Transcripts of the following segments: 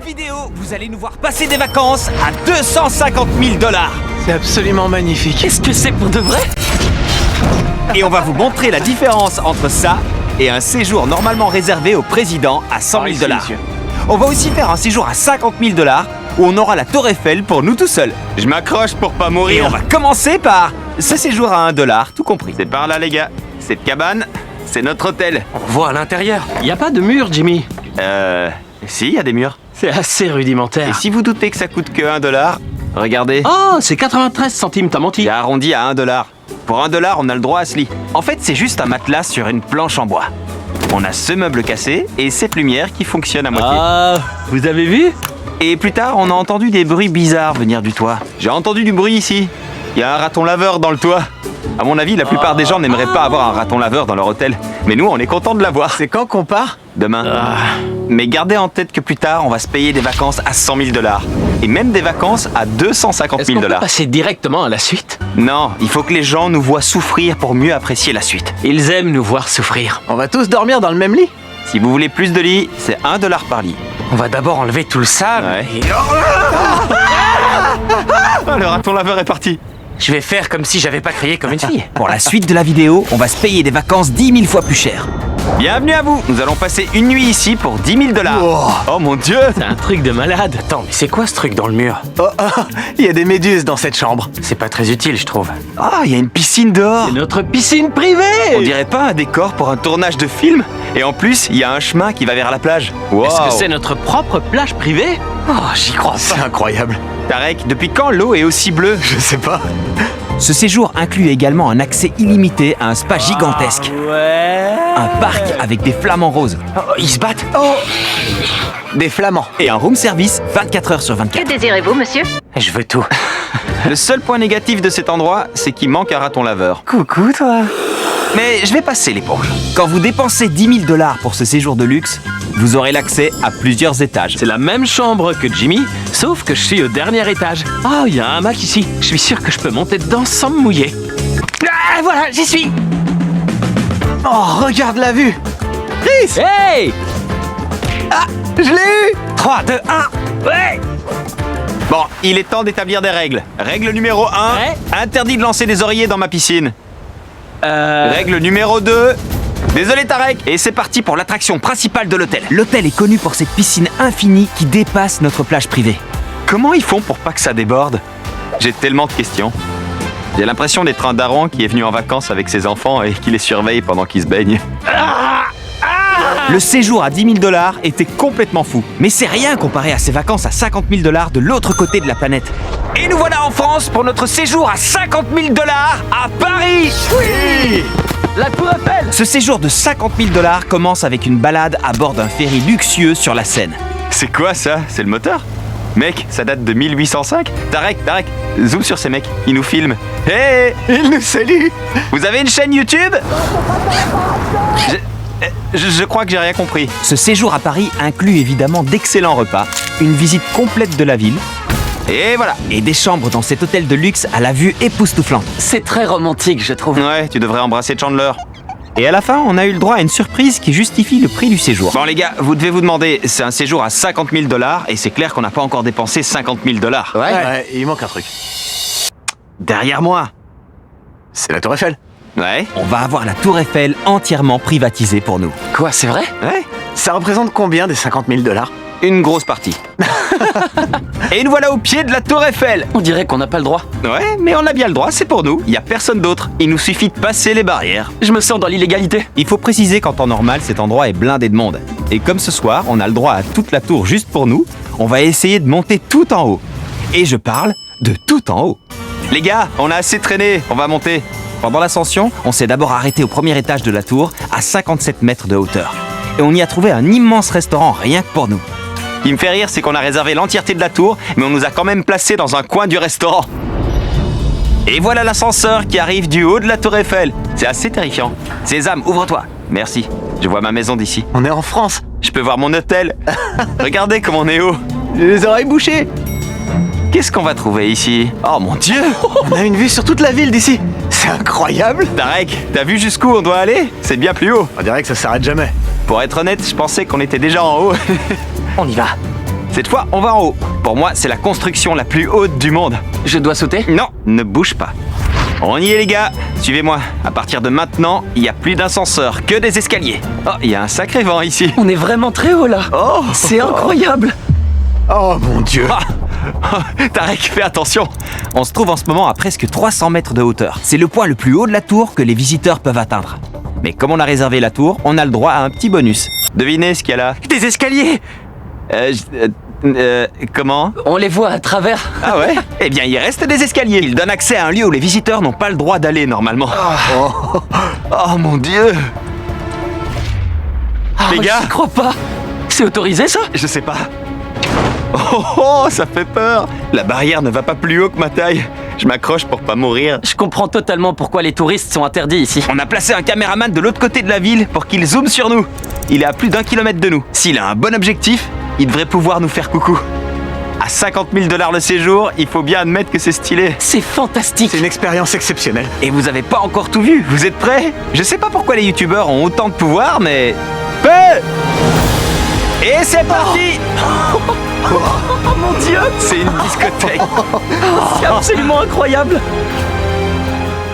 vidéo, vous allez nous voir passer des vacances à 250 000 $. C'est absolument magnifique. Qu'est-ce que c'est pour de vrai? Et on va vous montrer la différence entre ça et un séjour normalement réservé au président à 100 000 $. On va aussi faire un séjour à 50 000 $ où on aura la Tour Eiffel pour nous tout seuls. Je m'accroche pour pas mourir. Et on va commencer par ce séjour à 1 $, tout compris. C'est par là les gars. Cette cabane, c'est notre hôtel. On voit à l'intérieur. Y a pas de mur, Jimmy. Si, il y a des murs. C'est assez rudimentaire. Et si vous doutez que ça coûte que 1 $, regardez. Oh, c'est 93 centimes, t'as menti. J'ai arrondi à 1 $. Pour 1 $, on a le droit à ce lit. En fait, c'est juste un matelas sur une planche en bois. On a ce meuble cassé et cette lumière qui fonctionne à moitié. Ah, vous avez vu? Et plus tard, on a entendu des bruits bizarres venir du toit. J'ai entendu du bruit ici. Il y a un raton laveur dans le toit. À mon avis, la plupart des gens n'aimeraient pas avoir un raton laveur dans leur hôtel. Mais nous, on est contents de l'avoir. C'est quand qu'on part? Demain. Mais gardez en tête que plus tard, on va se payer des vacances à 100 000 $. Et même des vacances à 250 Est-ce 000 qu'on peut $. passer directement à la suite? Non, il faut que les gens nous voient souffrir pour mieux apprécier la suite. Ils aiment nous voir souffrir. On va tous dormir dans le même lit? Si vous voulez plus de lits, c'est 1 $ par lit. On va d'abord enlever tout le sable. Ouais. Et... Ah, le raton laveur est parti. Je vais faire comme si j'avais pas crié comme une fille. Pour la suite de la vidéo, on va se payer des vacances 10 000 fois plus chères. Bienvenue à vous. Nous allons passer une nuit ici pour 10 000 $. Oh mon Dieu. C'est un truc de malade. Attends, mais c'est quoi ce truc dans le mur? Il y a des méduses dans cette chambre. C'est pas très utile, je trouve. Ah, il y a une piscine dehors. C'est notre piscine privée. On dirait pas un décor pour un tournage de film? Et en plus, il y a un chemin qui va vers la plage. Wow. Est-ce que c'est notre propre plage privée? Oh, j'y crois pas. C'est incroyable. Tarek, depuis quand l'eau est aussi bleue? Je sais pas. Ce séjour inclut également un accès illimité à un spa gigantesque. Ouais. Un parc avec des flamants roses. Oh, ils se battent. Des flamands. Et un room service 24 heures sur 24. Que désirez-vous, monsieur? Je veux tout. Le seul point négatif de cet endroit, c'est qu'il manque un raton laveur. Coucou, toi. Mais je vais passer l'éponge. Quand vous dépensez 10 000 $ pour ce séjour de luxe, vous aurez l'accès à plusieurs étages. C'est la même chambre que Jimmy, sauf que je suis au dernier étage. Ah, il y a un hamac ici. Je suis sûr que je peux monter dedans sans me mouiller. Ah, voilà, j'y suis. Oh, regarde la vue. Chris! Hey! Je l'ai eu! 3, 2, 1. Ouais! Bon, il est temps d'établir des règles. Règle numéro 1, Ouais. interdit de lancer des oreillers dans ma piscine. Règle numéro 2, désolé Tarek. Et c'est parti pour l'attraction principale de l'hôtel. L'hôtel est connu pour cette piscine infinie qui dépasse notre plage privée. Comment ils font pour pas que ça déborde? J'ai tellement de questions. J'ai l'impression d'être un daron qui est venu en vacances avec ses enfants et qui les surveille pendant qu'ils se baignent. Le séjour à 10 000 $ était complètement fou. Mais c'est rien comparé à ces vacances à 50 000 $ de l'autre côté de la planète. Et nous voilà en France pour notre séjour à 50 000 $ à Paris. Oui! La Tour Eiffel! Ce séjour de 50 000 $ commence avec une balade à bord d'un ferry luxueux sur la Seine. C'est quoi ça? C'est le moteur? Mec, ça date de 1805? Tarek, zoom sur ces mecs, ils nous filment. Hé, Il nous salue! vous avez une chaîne YouTube? Je crois que j'ai rien compris. Ce séjour à Paris inclut évidemment d'excellents repas, une visite complète de la ville, et voilà, et des chambres dans cet hôtel de luxe à la vue époustouflante. C'est très romantique, je trouve. Ouais, tu devrais embrasser Chandler. Et à la fin, on a eu le droit à une surprise qui justifie le prix du séjour. Bon les gars, vous devez vous demander, c'est un séjour à 50 000 $ et c'est clair qu'on n'a pas encore dépensé 50 000 $. Ouais, il manque un truc. Derrière moi. C'est la Tour Eiffel. Ouais. On va avoir la Tour Eiffel entièrement privatisée pour nous. Quoi, c'est vrai? Ouais. Ça représente combien des 50 000 $? Une grosse partie. Et nous voilà au pied de la Tour Eiffel. On dirait qu'on n'a pas le droit. Ouais, mais on a bien le droit, c'est pour nous. Il y a personne d'autre. Il nous suffit de passer les barrières. Je me sens dans l'illégalité. Il faut préciser qu'en temps normal, cet endroit est blindé de monde. Et comme ce soir, on a le droit à toute la tour juste pour nous, on va essayer de monter tout en haut. Et je parle de tout en haut. Les gars, on a assez traîné, on va monter. Pendant l'ascension, on s'est d'abord arrêté au premier étage de la tour, à 57 mètres de hauteur. Et on y a trouvé un immense restaurant rien que pour nous. Ce qui me fait rire, c'est qu'on a réservé l'entièreté de la tour, mais on nous a quand même placés dans un coin du restaurant. Et voilà l'ascenseur qui arrive du haut de la Tour Eiffel. C'est assez terrifiant. Sésame, ouvre-toi. Merci. Je vois ma maison d'ici. On est en France. Je peux voir mon hôtel. Regardez comme on est haut. J'ai les oreilles bouchées. Qu'est-ce qu'on va trouver ici? Oh mon Dieu! On a une vue sur toute la ville d'ici. C'est incroyable. Tarek, t'as vu jusqu'où on doit aller? C'est bien plus haut. On dirait que ça s'arrête jamais. Pour être honnête, je pensais qu'on était déjà en haut. On y va. Cette fois, on va en haut. Pour moi, c'est la construction la plus haute du monde. Je dois sauter? Non, ne bouge pas. On y est les gars, suivez-moi. À partir de maintenant, il n'y a plus d'ascenseur, que des escaliers. Oh, il y a un sacré vent ici. On est vraiment très haut là. Oh, C'est incroyable. Oh mon Dieu. Tarek, fais attention. On se trouve en ce moment à presque 300 mètres de hauteur. C'est le point le plus haut de la tour que les visiteurs peuvent atteindre. Mais comme on a réservé la tour, on a le droit à un petit bonus. Devinez ce qu'il y a là. Des escaliers. Comment? On les voit à travers. Ah ouais? Eh bien, il reste des escaliers. Ils donnent accès à un lieu où les visiteurs n'ont pas le droit d'aller normalement. Oh mon Dieu! Les gars, Je crois pas. C'est autorisé ça? je sais pas. Oh, ça fait peur. La barrière ne va pas plus haut que ma taille. Je m'accroche pour pas mourir. Je comprends totalement pourquoi les touristes sont interdits ici. On a placé un caméraman de l'autre côté de la ville pour qu'il zoome sur nous. Il est à plus d'1 kilomètre de nous. S'il a un bon objectif, il devrait pouvoir nous faire coucou. À 50 000 $ le séjour, il faut bien admettre que c'est stylé. C'est fantastique. C'est une expérience exceptionnelle. Et vous avez pas encore tout vu, vous êtes prêts? Je sais pas pourquoi les youtubeurs ont autant de pouvoir, mais... Feu! Et c'est parti! Oh mon Dieu, C'est une discothèque. c'est absolument incroyable.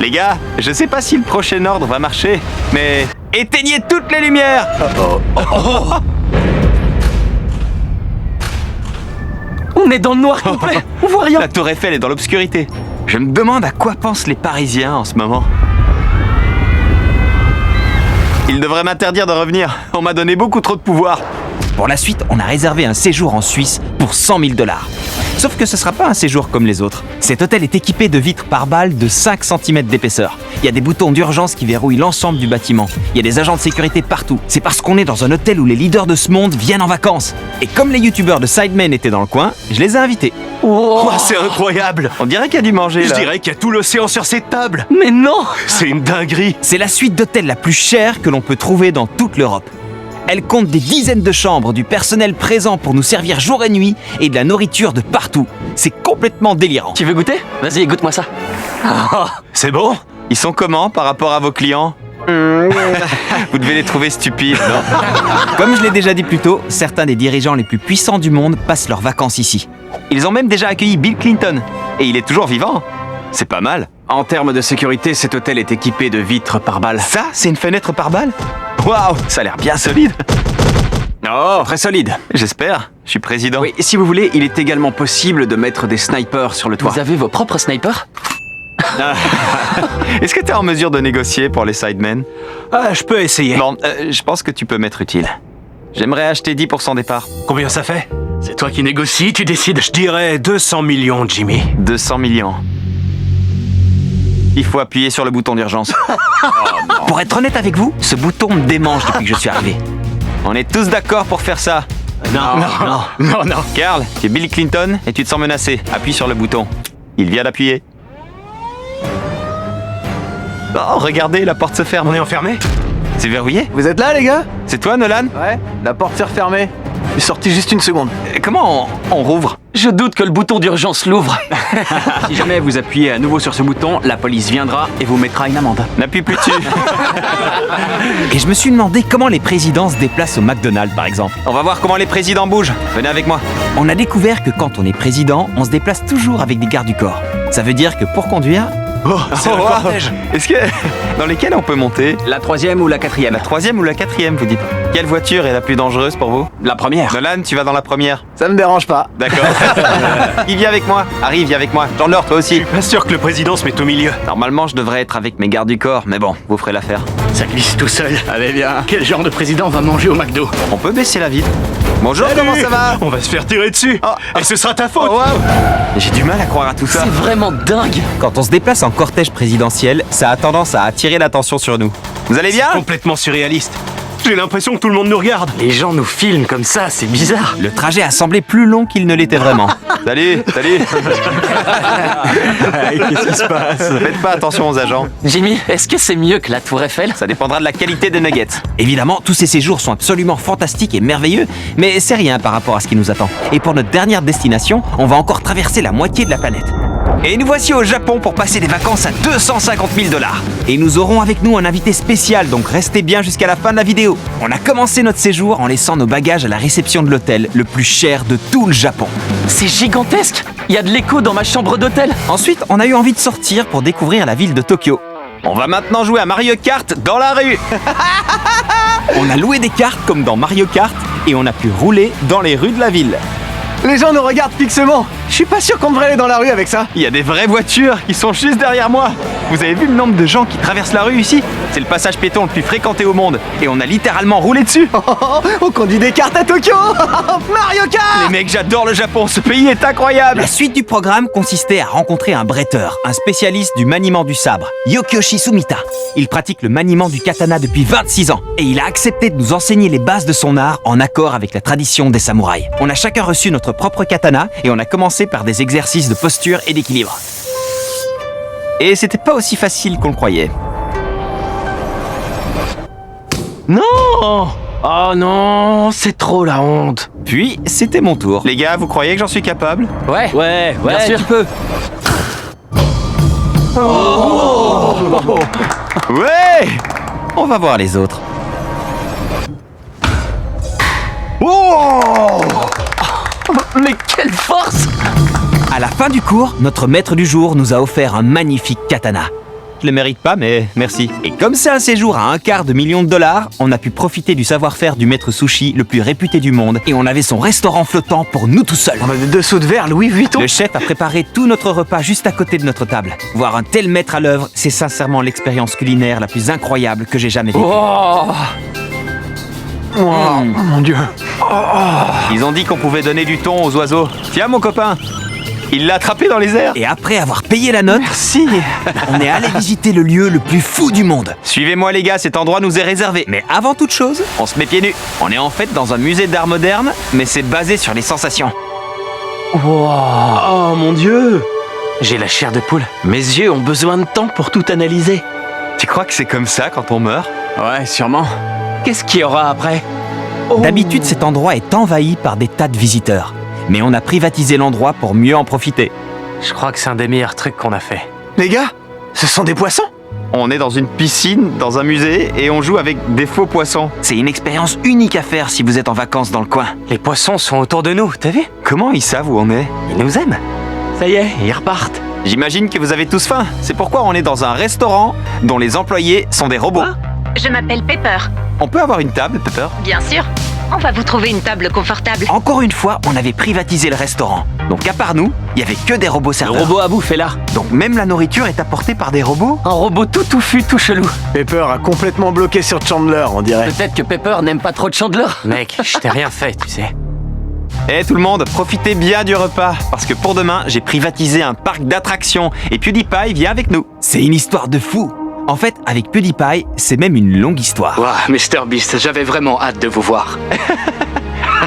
Les gars, je sais pas si le prochain ordre va marcher, mais... Éteignez toutes les lumières! On est dans le noir complet. On voit rien. La tour Eiffel est dans l'obscurité. Je me demande à quoi pensent les Parisiens en ce moment. Ils devraient m'interdire de revenir. On m'a donné beaucoup trop de pouvoir. Pour la suite, on a réservé un séjour en Suisse pour 100 000 $. Sauf que ce sera pas un séjour comme les autres. Cet hôtel est équipé de vitres par balles de 5 cm d'épaisseur. Il y a des boutons d'urgence qui verrouillent l'ensemble du bâtiment. Il y a des agents de sécurité partout. C'est parce qu'on est dans un hôtel où les leaders de ce monde viennent en vacances. Et comme les youtubeurs de Sidemen étaient dans le coin, je les ai invités. Wow. C'est incroyable. On dirait qu'il y a dû manger là. Je dirais qu'il y a tout l'océan sur cette table. Mais non. C'est une dinguerie. C'est la suite d'hôtels la plus chère que l'on peut trouver dans toute l'Europe. Elle compte des dizaines de chambres, du personnel présent pour nous servir jour et nuit et de la nourriture de partout. C'est complètement délirant. Tu veux goûter? Vas-y, goûte-moi ça. C'est bon? Ils sont comment par rapport à vos clients? Vous devez les trouver stupides, non? Comme je l'ai déjà dit plus tôt, certains des dirigeants les plus puissants du monde passent leurs vacances ici. Ils ont même déjà accueilli Bill Clinton. Et il est toujours vivant. C'est pas mal. En termes de sécurité, cet hôtel est équipé de vitres par balles. Ça, c'est une fenêtre par balle? Waouh, ça a l'air bien solide. Oh, très solide. J'espère. Je suis président. Oui, si vous voulez, il est également possible de mettre des snipers sur le toit. Vous avez vos propres snipers? Est-ce que t'es en mesure de négocier pour les Sidemen? Ah, je peux essayer. Bon, je pense que tu peux m'être utile. J'aimerais acheter 10% des parts. Combien ça fait? C'est toi qui négocies, tu décides. Je dirais 200 millions, Jimmy. 200 millions. Il faut appuyer sur le bouton d'urgence. Pour être honnête avec vous, ce bouton me démange depuis que je suis arrivé. On est tous d'accord pour faire ça. Non. Carl, tu es Bill Clinton et tu te sens menacé. Appuie sur le bouton. Il vient d'appuyer. Oh, regardez, la porte se ferme. On est enfermé? C'est verrouillé? Vous êtes là, les gars? C'est toi, Nolan? Ouais, la porte s'est refermée. Je suis sorti juste une seconde. Comment on rouvre? Je doute que le bouton d'urgence l'ouvre. Si jamais vous appuyez à nouveau sur ce bouton, la police viendra et vous mettra une amende. N'appuie plus dessus. Et je me suis demandé comment les présidents se déplacent au McDonald's, par exemple. On va voir comment les présidents bougent. Venez avec moi. On a découvert que quand on est président, on se déplace toujours avec des gardes du corps. Ça veut dire que pour conduire... C'est un wow. cortège. Est-ce que... Dans lesquels on peut monter? La troisième ou la quatrième? La troisième ou la quatrième, vous dites? Quelle voiture est la plus dangereuse pour vous? La première. Nolan, tu vas dans la première. Ça me dérange pas. D'accord. Il vient avec moi. Harry, viens avec moi. Jean-Laure, toi aussi. Pas sûr que le président se mette au milieu. Normalement, je devrais être avec mes gardes du corps, mais bon, vous ferez l'affaire. Ça glisse tout seul. Allez, bien. Quel genre de président va manger au McDo? On peut baisser la vitre. Bonjour, comment ça va? On va se faire tirer dessus. Et ce sera ta faute. Oh, waouh. J'ai du mal à croire à tout ça. C'est vraiment dingue. Quand on se déplace en cortège présidentiel, ça a tendance à attirer l'attention sur nous. Vous allez bien? Complètement surréaliste. J'ai l'impression que tout le monde nous regarde. Les gens nous filment comme ça, c'est bizarre. Le trajet a semblé plus long qu'il ne l'était vraiment. Salut. Qu'est-ce qui se passe? Faites pas attention aux agents. Jimmy, est-ce que c'est mieux que la tour Eiffel? Ça dépendra de la qualité des nuggets. Évidemment, tous ces séjours sont absolument fantastiques et merveilleux, mais c'est rien par rapport à ce qui nous attend. Et pour notre dernière destination, on va encore traverser la moitié de la planète. Et nous voici au Japon pour passer des vacances à 250 000 $. Et nous aurons avec nous un invité spécial, donc restez bien jusqu'à la fin de la vidéo. On a commencé notre séjour en laissant nos bagages à la réception de l'hôtel, le plus cher de tout le Japon. C'est gigantesque. Il y a de l'écho dans ma chambre d'hôtel. Ensuite, on a eu envie de sortir pour découvrir la ville de Tokyo. On va maintenant jouer à Mario Kart dans la rue. On a loué des cartes comme dans Mario Kart et on a pu rouler dans les rues de la ville. Les gens nous regardent fixement. Je suis pas sûr qu'on devrait aller dans la rue avec ça. Il y a des vraies voitures qui sont juste derrière moi. Vous avez vu le nombre de gens qui traversent la rue ici? C'est le passage piéton le plus fréquenté au monde. Et on a littéralement roulé dessus. On conduit des cartes à Tokyo. Mario Kart. Les mecs, j'adore le Japon, ce pays est incroyable. La suite du programme consistait à rencontrer un bretteur, un spécialiste du maniement du sabre, Yokiyoshi Sumita. Il pratique le maniement du katana depuis 26 ans et il a accepté de nous enseigner les bases de son art en accord avec la tradition des samouraïs. On a chacun reçu notre propre katana et on a commencé par des exercices de posture et d'équilibre. Et c'était pas aussi facile qu'on le croyait. Non. Oh non, c'est trop la honte. Puis, c'était mon tour. Les gars, vous croyez que j'en suis capable? Ouais, bien sûr. Tu peux. Ouais! On va voir les autres. Mais quelle force! À la fin du cours, notre maître du jour nous a offert un magnifique katana. Je le mérite pas, mais merci. Et comme c'est un séjour à $250 000 $, on a pu profiter du savoir-faire du maître sushi le plus réputé du monde et on avait son restaurant flottant pour nous tout seuls. On a des dessous de verre Louis Vuitton. Le chef a préparé tout notre repas juste à côté de notre table. Voir un tel maître à l'œuvre, c'est sincèrement l'expérience culinaire la plus incroyable que j'ai jamais vécue. Oh mon Dieu. Ils ont dit qu'on pouvait donner du thon aux oiseaux. Tiens mon copain, il l'a attrapé dans les airs. Et après avoir payé la note, Merci. on est allé visiter le lieu le plus fou du monde. Suivez-moi les gars, cet endroit nous est réservé. Mais avant toute chose, on se met pieds nus. On est en fait dans un musée d'art moderne, mais c'est basé sur les sensations. Oh mon Dieu! J'ai la chair de poule. Mes yeux ont besoin de temps pour tout analyser. Tu crois que c'est comme ça quand on meurt? Ouais, sûrement. Qu'est-ce qu'il y aura après? D'habitude, cet endroit est envahi par des tas de visiteurs. Mais on a privatisé l'endroit pour mieux en profiter. Je crois que c'est un des meilleurs trucs qu'on a fait. Les gars, ce sont des poissons. On est dans une piscine, dans un musée, et on joue avec des faux poissons. C'est une expérience unique à faire si vous êtes en vacances dans le coin. Les poissons sont autour de nous, t'as vu? Comment ils savent où on est? Ils nous aiment. Ça y est, ils repartent. J'imagine que vous avez tous faim. C'est pourquoi on est dans un restaurant dont les employés sont des robots. Je m'appelle Pepper. On peut avoir une table, Pepper? Bien sûr. On va vous trouver une table confortable. Encore une fois, on avait privatisé le restaurant. Donc à part nous, il y avait que des robots Le serveurs. robot à bouffe est là. Donc même la nourriture est apportée par des robots? Un robot tout touffu, tout chelou. Pepper a complètement bloqué sur Chandler, on dirait. Peut-être que Pepper n'aime pas trop Chandler. Mec, je t'ai rien fait, tu sais. Eh tout le monde, profitez bien du repas, parce que pour demain, j'ai privatisé un parc d'attractions et PewDiePie vient avec nous. C'est une histoire de fou. En fait, avec PewDiePie, c'est même une longue histoire. Waouh, Mr Beast, j'avais vraiment hâte de vous voir.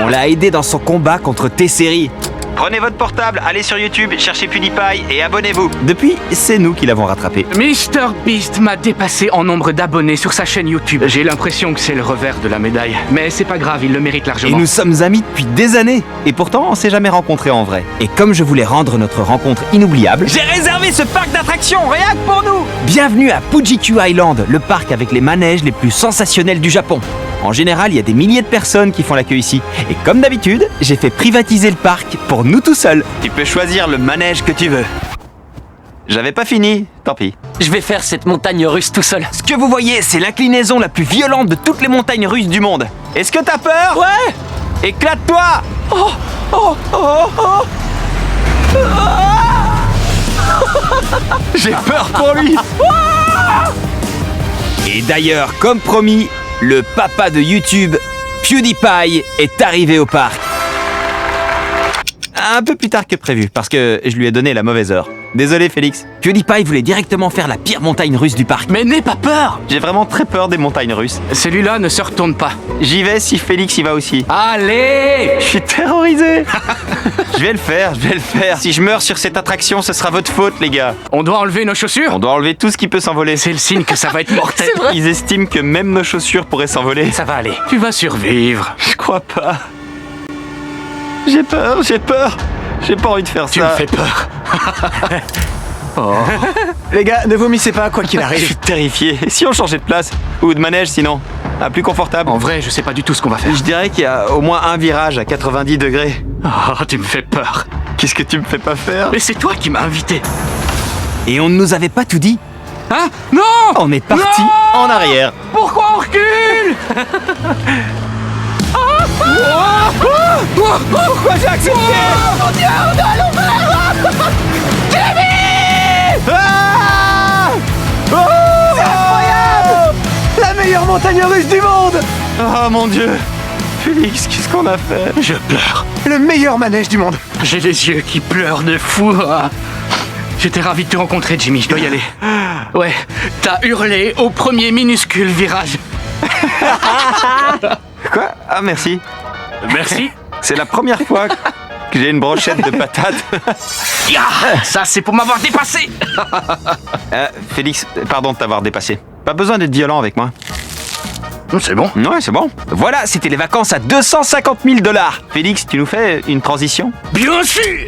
On l'a aidé dans son combat contre T-Series. Prenez votre portable, allez sur YouTube, cherchez PewDiePie et abonnez-vous. Depuis, c'est nous qui l'avons rattrapé. Mr Beast m'a dépassé en nombre d'abonnés sur sa chaîne YouTube. J'ai l'impression que c'est le revers de la médaille. Mais c'est pas grave, il le mérite Et largement. nous sommes amis depuis des années. Et pourtant, on s'est jamais rencontrés en vrai. Et comme je voulais rendre notre rencontre inoubliable, j'ai réservé ce parc d'attractions rien que pour nous. Bienvenue à Fuji-Q Island, le parc avec les manèges les plus sensationnels du Japon. En général, il y a des milliers de personnes qui font la queue ici. Et comme d'habitude, j'ai fait privatiser le parc pour nous tout seuls. Tu peux choisir le manège que tu veux. J'avais pas fini, tant pis. Je vais faire cette montagne russe tout seul. Ce que vous voyez, c'est l'inclinaison la plus violente de toutes les montagnes russes du monde. Est-ce que t'as peur? Ouais! Éclate-toi! J'ai peur pour lui. Et d'ailleurs, comme promis, le papa de YouTube, PewDiePie, est arrivé au parc. Un peu plus tard que prévu, parce que je lui ai donné la mauvaise heure. Désolé Félix. PewDiePie voulait directement faire la pire montagne russe du parc. Mais n'aie pas peur! J'ai vraiment très peur des montagnes russes. Celui-là ne se retourne pas. J'y vais si Félix y va aussi. Allez! Je suis terrorisé. Je vais le faire. Si je meurs sur cette attraction, ce sera votre faute, les gars. On doit enlever nos chaussures? On doit enlever tout ce qui peut s'envoler. C'est le signe que ça va être mortel. Ils estiment que même nos chaussures pourraient s'envoler. Ça va aller. Tu vas survivre. Je crois pas. J'ai peur. J'ai pas envie de faire Tu me ça. fais peur. Les gars, ne vomissez pas quoi qu'il Je arrive. suis terrifié. Et si on changeait de place? Ou de manège sinon? Plus confortable. En vrai, je sais pas du tout ce qu'on va faire. Je dirais qu'il y a au moins un virage à 90 degrés. Oh, tu me fais peur. Qu'est-ce que tu me fais pas faire? Mais c'est toi qui m'as invité. Et on ne nous avait pas tout dit. Hein? Non! On est parti Non en arrière. Pourquoi on recule? Pourquoi j'ai accepté? Mon Dieu, allons vers Jimmy! C'est incroyable! La meilleure montagne russe du monde! Oh mon Dieu! Félix, qu'est-ce qu'on a fait? Je pleure. Le meilleur manège du monde! J'ai les yeux qui pleurent de fou. Ah. J'étais ravi de te rencontrer, Jimmy. Je dois y aller. Ouais, t'as hurlé au premier minuscule virage. Quoi? Ah merci. Merci. C'est la première fois que j'ai une brochette de patates. Ya, ça, c'est pour m'avoir dépassé. Félix, pardon de t'avoir dépassé. Pas besoin d'être violent avec moi. C'est bon. Ouais, c'est bon. Voilà, c'était les vacances à 250 000 $. Félix, tu nous fais une transition? Bien sûr.